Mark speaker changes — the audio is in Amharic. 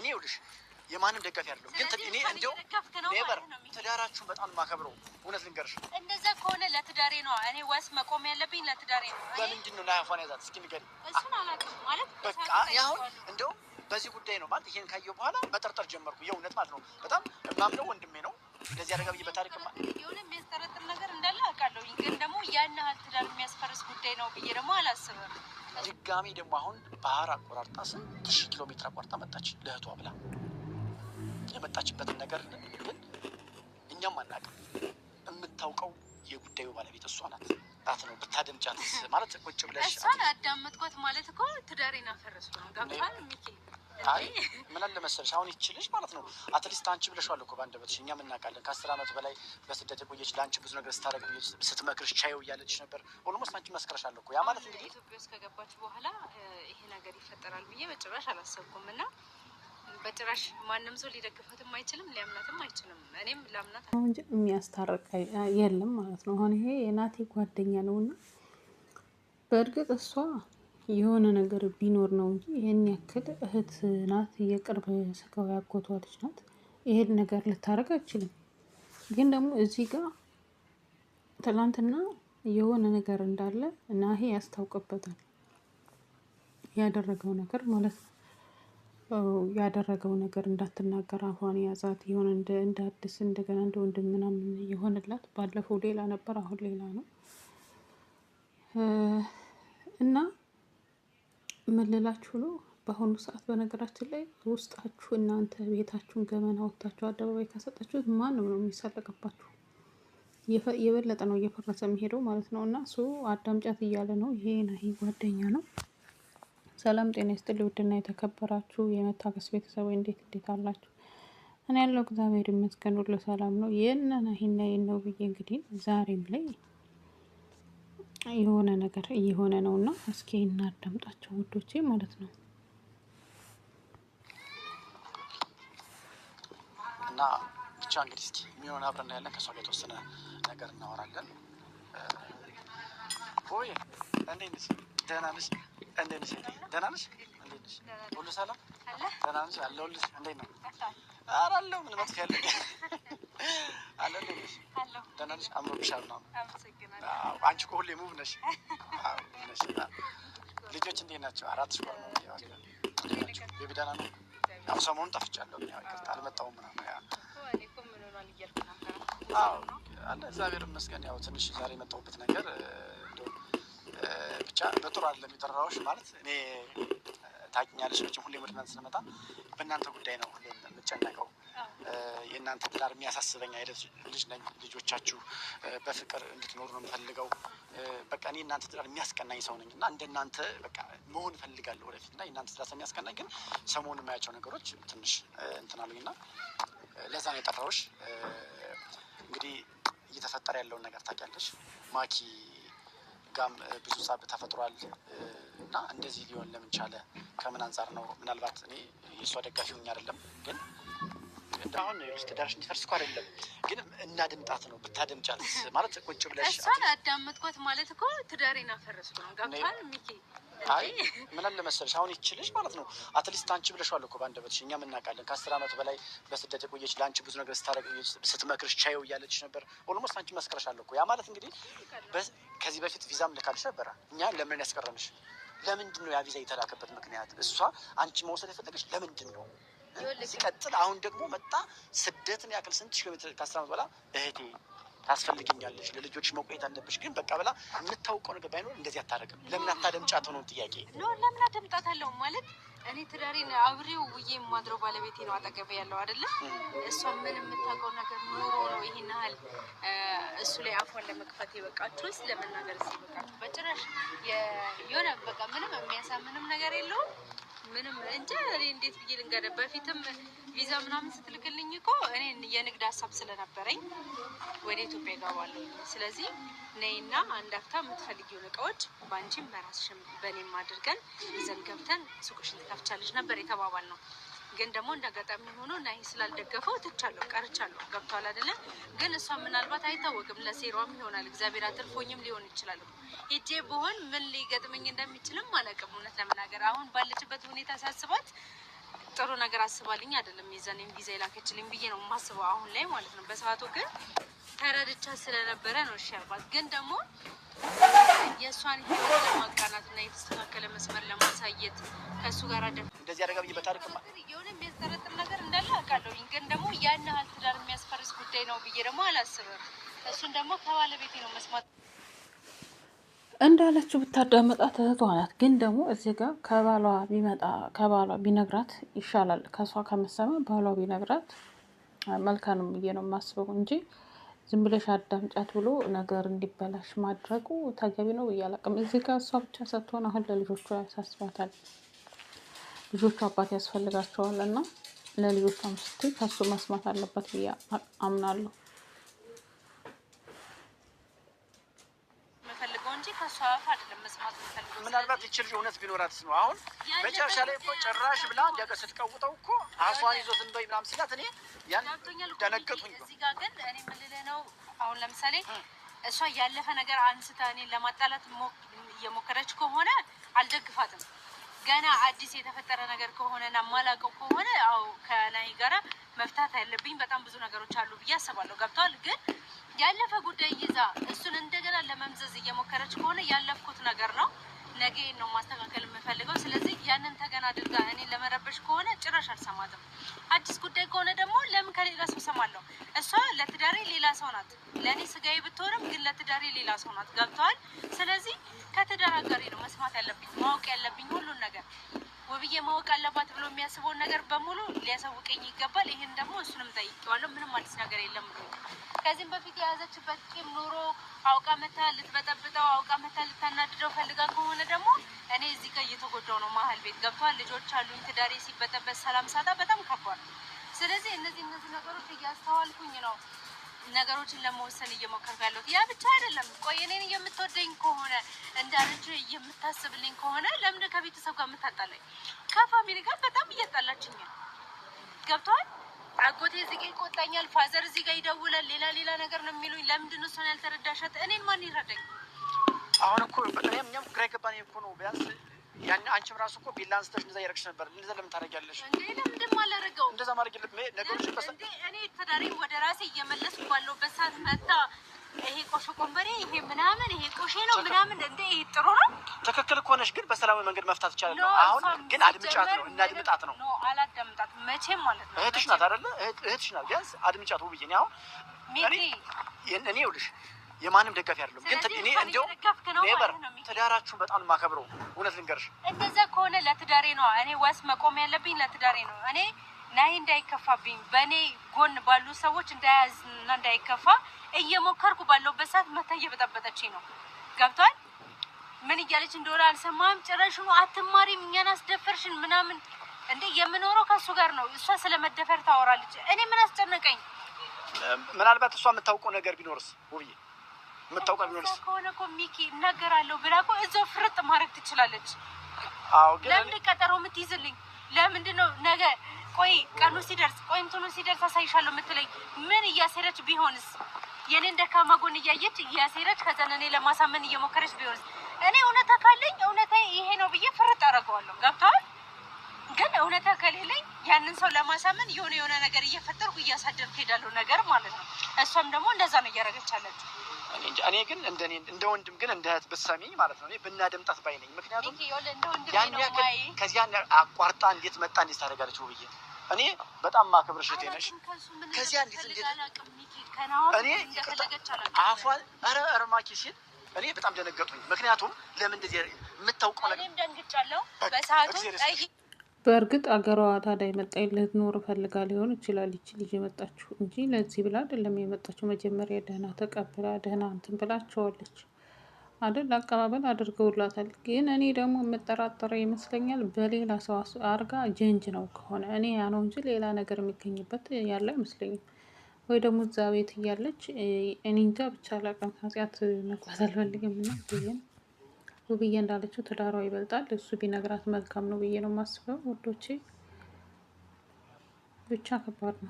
Speaker 1: ይኸውልሽ የማንም ደጋፊ አይደለም ግን እኔ እንደው ኔቨር ትዳራችሁን በጣም ማከብረው እውነት ልንገርሽ
Speaker 2: እንደዛ ከሆነ ለትዳሬ ነው እኔ ወስ መቆም ያለብኝ ለትዳሬ ነው
Speaker 1: በምንድን ነው ላይፋን ያዛት እስኪ ንገሪ
Speaker 2: እሱን አላውቅም ማለት
Speaker 1: በቃ ያው እንደው በዚህ ጉዳይ ነው ማለት ይሄን ካየው በኋላ መጠርጠር ጀመርኩ የእውነት ማለት ነው በጣም ማምነው ወንድሜ ነው እንደዚህ ያደረገው በታሪክ
Speaker 2: የሆነ የሚያስጠረጥር ነገር እንዳለ አውቃለሁ ግን ደግሞ ያን ያህል ትዳር የሚያስፈርስ ጉዳይ ነው ብዬ ደግሞ አላስብም
Speaker 1: ድጋሚ ደግሞ አሁን ባህር አቆራርጣ 1000 ኪሎ ሜትር አቆራርጣ መጣች ለእህቷ ብላ የመጣችበትን ነገር ግን እኛም አናውቅም የምታውቀው የጉዳዩ ባለቤት እሷ ናት ነው ብታደምጫት ማለት ቁጭ ብለሽ
Speaker 2: እሷን አዳመጥኳት ማለት እኮ ትዳሬን አፈረስኩ ነው ጋብቷል ሚኪ
Speaker 1: አይ ምን አለ መሰለሽ አሁን ይችልሽ ማለት ነው አትሊስት አንቺ ብለሽዋል እኮ ባንደበትሽ እኛም እናውቃለን ከ10 ዓመት በላይ በስደት የቆየች ለአንቺ ብዙ ነገር ስታደርግ ስትመክርሽ ቻየው እያለች ነበር ኦልሞስት አንቺ መስከረሻል እኮ ያ ማለት እንግዲህ
Speaker 2: ኢትዮጵያ ውስጥ ከገባች በኋላ ይሄ ነገር ይፈጠራል ብዬ በጭራሽ አላሰብኩም እና በጭራሽ ማንም ሰው ሊደግፋትም አይችልም ሊያምናትም አይችልም እኔም ላምናት
Speaker 3: እንጂ የሚያስታርቅ የለም ማለት ነው አሁን ይሄ የናቴ ጓደኛ ነውና በእርግጥ እሷ የሆነ ነገር ቢኖር ነው እንጂ ይሄን ያክል እህት ናት የቅርብ ስጋው ያጎቷ ልጅ ናት ይሄን ነገር ልታረግ አይችልም ግን ደግሞ እዚህ ጋር ትላንትና የሆነ ነገር እንዳለ እና ይሄ ያስታውቅበታል ያደረገው ነገር ማለት ነው ያደረገው ነገር እንዳትናገር አፏን ያዛት የሆነ እንደ አዲስ እንደገና እንደ ወንድም ምናምን የሆነላት ባለፈው ሌላ ነበር አሁን ሌላ ነው እና ምን ልላችሁ ነው በአሁኑ ሰዓት በነገራችን ላይ ውስጣችሁ እናንተ ቤታችሁን ገመና ወጥታችሁ አደባባይ ካሰጣችሁት ማንም ነው የሚሰለቅባችሁ የበለጠ ነው እየፈረሰ የሚሄደው ማለት ነው እና እሱ አዳምጫት እያለ ነው ይሄ ጓደኛ ነው ሰላም ጤና ይስጥልኝ ውድና የተከበራችሁ የመታገስ ቤተሰቦች እንዴት አላችሁ እኔ ያለው እግዚአብሔር ይመስገን ሁሉ ሰላም ነው የነናሂና የነው ብዬ እንግዲህ ዛሬም ላይ የሆነ ነገር እየሆነ ነውና እስኪ እናዳምጣቸው ውዶቼ ማለት ነው
Speaker 1: እና ብቻ እንግዲህ እስኪ የሚሆን አብረን ያለን ከሷ ጋር የተወሰነ ነገር እናወራለን ሆይ እንዴት ነሽ ደህና ነሽ እንዴት ነሽ ደህና ነሽ እንዴት ነሽ ሁሉ ሰላም ደህና ነሽ አለሁልሽ እንዴት ነው ኧረ አለሁ ምን መጥፎ ያለ አለ እንዴት ነሽ ደህና ነሽ አምሮብሻል ነው አንቺ እኮ ሁሌ ሙቭ ነሽ ነሽ ልጆች እንዴት ናቸው አራት ስኳር ነው ቤቢ ደህና ነው ያው ሰሞኑን ጠፍቻለሁ ያው ይቅርታ አልመጣሁም ምናምን አለ እግዚአብሔር ይመስገን ያው ትንሽ ዛሬ የመጣሁበት ነገር ብቻ በጥሩ አይደለም የጠራሁሽ ማለት እኔ ታውቂኛለሽ መቼም ሁሌ ወደ እናንተ ስመጣ በእናንተ ጉዳይ ነው ሁሌ የምጨነቀው የእናንተ ትዳር የሚያሳስበኝ አይነት ልጅ ነኝ ልጆቻችሁ በፍቅር እንድትኖሩ ነው የምፈልገው በቃ እኔ እናንተ ትዳር የሚያስቀናኝ ሰው ነኝ እና እንደናንተ በቃ መሆን እፈልጋለሁ ወደፊት እና የእናንተ ትዳር የሚያስቀናኝ ግን ሰሞኑን የማያቸው ነገሮች ትንሽ እንትን አሉኝና ለዛ ነው የጠራሁሽ እንግዲህ እየተፈጠረ ያለውን ነገር ታውቂያለሽ ማኪ ጋም ብዙ ጻብ ተፈጥሯል እና እንደዚህ ሊሆን ለምን ቻለ ከምን አንፃር ነው ምናልባት እኔ የሷ ደጋፊ ሆኜ አይደለም ግን እንዳሁን ትዳርሽ እንዲፈርስ እኮ አይደለም ግን እናድምጣት ነው ብታደምጫት ማለት ቁጭ ብለሽ
Speaker 2: እሷን አዳመጥኳት ማለት እኮ ትዳሬን አፈረስኩ ነው ጋብቷል ሚኪ
Speaker 1: አይ ምን አለ መሰለሽ አሁን ይችልሽ ማለት ነው አትሊስት አንቺ ብለሽዋል እኮ ባንደበትሽ እኛም እናውቃለን ከ10 ዓመት በላይ በስደት የቆየች ለአንቺ ብዙ ነገር ስታደርግ ስትመክርሽ ቻየው እያለች ነበር ኦልሞስት አንቺ መስከረሻል እኮ ያ ማለት እንግዲህ ከዚህ በፊት ቪዛም ልካልሽ ነበረ እኛ ለምን ያስቀረንሽ ለምንድን ነው ያ ቪዛ የተላከበት ምክንያት እሷ አንቺ መውሰድ የፈለገች ለምንድን ነው ሲቀጥል አሁን ደግሞ መጣ ስደትን ያክል ስንት ሺህ ኪሎሜትር ከ10 ዓመት በኋላ እህቴ ታስፈልጊኛለሽ ለልጆች መቆየት አለብሽ ግን በቃ ብላ የምታውቀው ነገር ባይኖር እንደዚህ አታደርግም ለምን አታደምጫት ነው ጥያቄ
Speaker 2: ነው ለምን አደምጣታለሁ ማለት እኔ ትዳሬን አብሬው ውዬ የማድረው ባለቤቴ ነው አጠገቤ ያለው አይደለ እሷ ምን የምታውቀው ነገር ኖሮ ነው ይሄን ያህል እሱ ላይ አፏን ለመክፈት የበቃችሁስ ለመናገር ሲበቃችሁ በጭራሽ የሆነ በቃ ምንም የሚያሳምንም ነገር የለውም ምንም እንጃ እኔ እንዴት ብዬ ልንገር በፊትም ቪዛ ምናምን ስትልክልኝ እኮ እኔ የንግድ ሀሳብ ስለነበረኝ ወደ ኢትዮጵያ እገባለሁ ስለዚህ ነይና አንድ አፍታ የምትፈልጊውን እቃዎች በአንቺም በራስሽም በእኔም አድርገን ይዘን ገብተን ሱቅሽን ትከፍቻለሽ ነበር የተባባልነው ግን ደግሞ እንዳጋጣሚ ሆኖ እና ይሄ ስላልደገፈው ትቻለሁ ቀርቻለሁ ገብቷል አይደለ ግን እሷ ምናልባት አይታወቅም ለሴሯም ይሆናል እግዚአብሔር አትርፎኝም ሊሆን ይችላል ሄጄ በሆን ምን ሊገጥመኝ እንደሚችልም አላውቅም እውነት ለመናገር አሁን ባለችበት ሁኔታ ሳስባት ጥሩ ነገር አስባልኝ አይደለም የዛኔም ቪዛ የላከችልኝ ብዬ ነው የማስበው አሁን ላይ ማለት ነው። በሰዓቱ ግን ተረድቻ ስለነበረ ነው እሺ ያልኳት። ግን ደግሞ የእሷን ህይወት ለማቃናት እና የተስተካከለ መስመር ለማሳየት ከእሱ ጋር
Speaker 1: እንደዚህ አደረጋ ብዬ በታሪክማ
Speaker 2: የሆነ የሚያስጠረጥር ነገር እንዳለ አውቃለሁኝ። ግን ደግሞ ያን ያህል ትዳር የሚያስፈርስ ጉዳይ ነው ብዬ ደግሞ አላስብም። እሱን ደግሞ ከባለቤቴ ነው መስማት
Speaker 3: እንዳለችው ብታዳመጣት እህቷ ናት። ግን ደግሞ እዚህ ጋር ከባሏ ቢነግራት ይሻላል። ከሷ ከመሰማ ባሏ ቢነግራት መልካም ብዬ ነው የማስበው እንጂ ዝም ብለሽ አዳምጫት ብሎ ነገር እንዲበላሽ ማድረጉ ተገቢ ነው ብዬ አላውቅም። እዚህ ጋር እሷ ብቻ ሳትሆን አሁን ለልጆቿ ያሳስባታል። ልጆቹ አባት ያስፈልጋቸዋል እና ለልጆቿም ስትይ ከሱ መስማት አለበት ብዬ አምናለሁ።
Speaker 1: ምናልባት ይቺ ልጅ እውነት ቢኖራትስ ነው። አሁን መጨረሻ ላይ እኮ ጭራሽ ብላ እንዲያቀ ስትቀውጠው እኮ አፏን ይዞ ዝም በይ ምናምን ሲላት እኔ ያን ደነገጥኩኝ።
Speaker 2: እዚህ ጋር ግን እኔ የምልህ ነው አሁን ለምሳሌ እሷ ያለፈ ነገር አንስታ እኔን ለማጣላት እየሞከረች ከሆነ አልደግፋትም። ገና አዲስ የተፈጠረ ነገር ከሆነና ማላውቀው ከሆነ አው ከናሂ ጋራ መፍታት ያለብኝ በጣም ብዙ ነገሮች አሉ ብዬ አስባለሁ። ገብቷል። ግን ያለፈ ጉዳይ ይዛ እሱን እንደገና ለመምዘዝ እየሞከረች ከሆነ ያለፍኩት ነገር ነው፣ ነገ ነው ማስተካከል የምፈልገው። ስለዚህ ያንን ተገና አድርጋ እኔ ለመረበሽ ከሆነ ጭራሽ አልሰማትም። አዲስ ጉዳይ ከሆነ ደግሞ ለምን ከሌላ ሰው ሰማለሁ? እሷ ለትዳሬ ሌላ ሰው ናት። ለእኔ ስጋዬ ብትሆንም ግን ለትዳሬ ሌላ ሰው ናት። ገብቷል። ስለዚህ ከትዳር አጋሪ ነው መስማት ያለብኝ፣ ማወቅ ያለብኝ ሁሉን ነገር። ውብዬ ማወቅ አለባት ብሎ የሚያስበውን ነገር በሙሉ ሊያሳውቀኝ ይገባል። ይህን ደግሞ እሱንም ጠይቄዋለሁ። ምንም አዲስ ነገር የለም ብሎ ከዚህም በፊት የያዘችበት ቂም ኑሮ አውቃ መታ ልትበጠብጠው አውቃ መታ ልታናድደው ፈልጋ ከሆነ ደግሞ እኔ እዚህ ጋር እየተጎዳው ነው። መሀል ቤት ገብቷል። ልጆች አሉኝ። ትዳሬ ሲበጠበት ሰላም ሳጣ በጣም ከባድ ነው። ስለዚህ እነዚህ ነገሮች እያስተዋልኩኝ ነው ነገሮችን ለመወሰን እየሞከርኩ ያለሁት። ያ ብቻ አይደለም። ቆይ እኔን የምትወደኝ ከሆነ እንዳለች የምታስብልኝ ከሆነ ለምን ከቤተሰብ ጋር የምታጣላኝ? ከፋሚሊ ጋር በጣም እያጣላችኝ ነው። ገብቷል። አጎቴ እዚህ ጋር ይቆጣኛል፣ ፋዘር እዚህ ጋር ይደውላል፣ ሌላ ነገር ነው የሚሉኝ። ለምንድን ነው እሷን ያልተረዳሻት? እኔን ማን ይረዳኝ?
Speaker 1: አሁን እኮ እኛም ግራ የገባን እኮ ነው። ቢያንስ ያን አንቺም ራሱ እኮ ቢላ አንስተሽ እንደዛ እያደረግሽ ነበር። እንደዛ ለምን ታደርጊያለሽ?
Speaker 2: እንዴ ለምንድን ማላደርገው?
Speaker 1: እንደዛ ማድረግ የለብም ነገሮችን
Speaker 2: እንዴ እኔ ትዳሬን ወደ ራሴ እየመለስኩ ባለሁበት ሰዓት መጣ ይሄ ቆሾ ቆንበሬ ይሄ ምናምን ይሄ ቆሼ ነው ምናምን። እንዴ ይሄ ጥሩ ነው?
Speaker 1: ትክክል እኮ ነሽ፣ ግን በሰላማዊ መንገድ መፍታት ይቻላል። አሁን ግን አድምጫት ነው እናድምጣት ነው።
Speaker 2: አላዳምጣት መቼም ማለት ነው።
Speaker 1: እህትሽ ናት አይደለ? እህትሽ ናት። ቢያንስ አድምጫት ውብዬ። እኔ አሁን እኔ ይኸውልሽ የማንም ደጋፊ አይደለም፣ ግን እኔ እንደው ኔቨር ትዳራችሁን በጣም የማከብረው እውነት ልንገርሽ።
Speaker 2: እንደዛ ከሆነ ለትዳሬ ነው እኔ ወስ መቆም ያለብኝ ለትዳሬ ነው። እኔ ናይ እንዳይከፋብኝ በእኔ ጎን ባሉ ሰዎች እንዳያዝና እንዳይከፋ እየሞከርኩ ባለሁበት ሰዓት መታ እየበጠበጠችኝ ነው። ገብቷል። ምን እያለች እንደሆነ አልሰማህም? ጭራሽኑ አትማሪም፣ እኛን አስደፈርሽን ምናምን። እንዴ የምኖረው ከእሱ ጋር ነው። እሷ ስለመደፈር ታወራለች። እኔ ምን አስጨነቀኝ?
Speaker 1: ምናልባት እሷ የምታውቀው ነገር ቢኖርስ ውብዬ የምታውቀው ቢኖርስ
Speaker 2: ከሆነ እኮ ሚኪ እናገራለሁ ብላ እኮ እዛው ፍርጥ ማድረግ ትችላለች።
Speaker 1: አዎ ግን
Speaker 2: ለምን ቀጠሮ የምትይዝልኝ? ለምንድን ነው ነገ ቆይ ቀኑ ሲደርስ ቆይ እንትኑ ሲደርስ አሳይሻለሁ የምትለኝ? ምን እያሴረች ቢሆንስ? የኔን ደካማ ጎን እያየች እያሴረች ከዛ እኔ ለማሳመን እየሞከረች ቢሆንስ? እኔ እውነታ ካለኝ እውነታ ይሄ ነው ብዬ ፍርጥ አደርገዋለሁ። ገብቶሃል? ግን እውነታ ከሌለኝ ያንን ሰው ለማሳመን የሆነ ነገር እየፈጠርኩ እያሳደርኩ ሄዳለሁ ነገር ማለት ነው። እሷም ደግሞ እንደዛ ነው እያደረገች አለች።
Speaker 1: እኔ ግን እንደ ወንድም ግን እንደ እህት ብትሰሚኝ ማለት ነው እኔ ብናደምጣት ባይ ነኝ። ምክንያቱም ያን ያክል ከዚያን አቋርጣ እንዴት መጣ እንዴት ታደርጋለች ውብዬ? እኔ በጣም ማከብርሽ እህቴ ነሽ። ከዚያ እንዴት እኔ አፏን ኧረ ማኪ ሲል እኔ በጣም ደነገጥኩኝ። ምክንያቱም ለምን እንደዚህ የምታውቀው ነገር
Speaker 2: እኔም ደንግጫለሁ በሰዓቱ።
Speaker 3: በእርግጥ አገሯ ታዲያ የመጣች ልትኖር ፈልጋ ሊሆን ይችላል ይቺ ልጅ የመጣችው እንጂ ለዚህ ብላ አይደለም የመጣችው። መጀመሪያ ደህና ተቀብላ ደህና እንትን ብላቸዋለች አይደል? አቀባበል አድርገውላታል። ግን እኔ ደግሞ የምጠራጠረው ይመስለኛል በሌላ ሰው አርጋ ጀንጅ ነው ከሆነ እኔ ያ ነው እንጂ ሌላ ነገር የሚገኝበት ያለ አይመስለኝም። ወይ ደግሞ እዛ ቤት እያለች እኔ እንጃ ብቻ አላውቅም። ኃጢአት መግባት አልፈልግም እና ይሄን ውብዬ እንዳለችው ትዳሯ ይበልጣል። እሱ ቢነግራት መልካም ነው ብዬ ነው የማስበው። ወዶቼ ብቻ ከባድ ነው።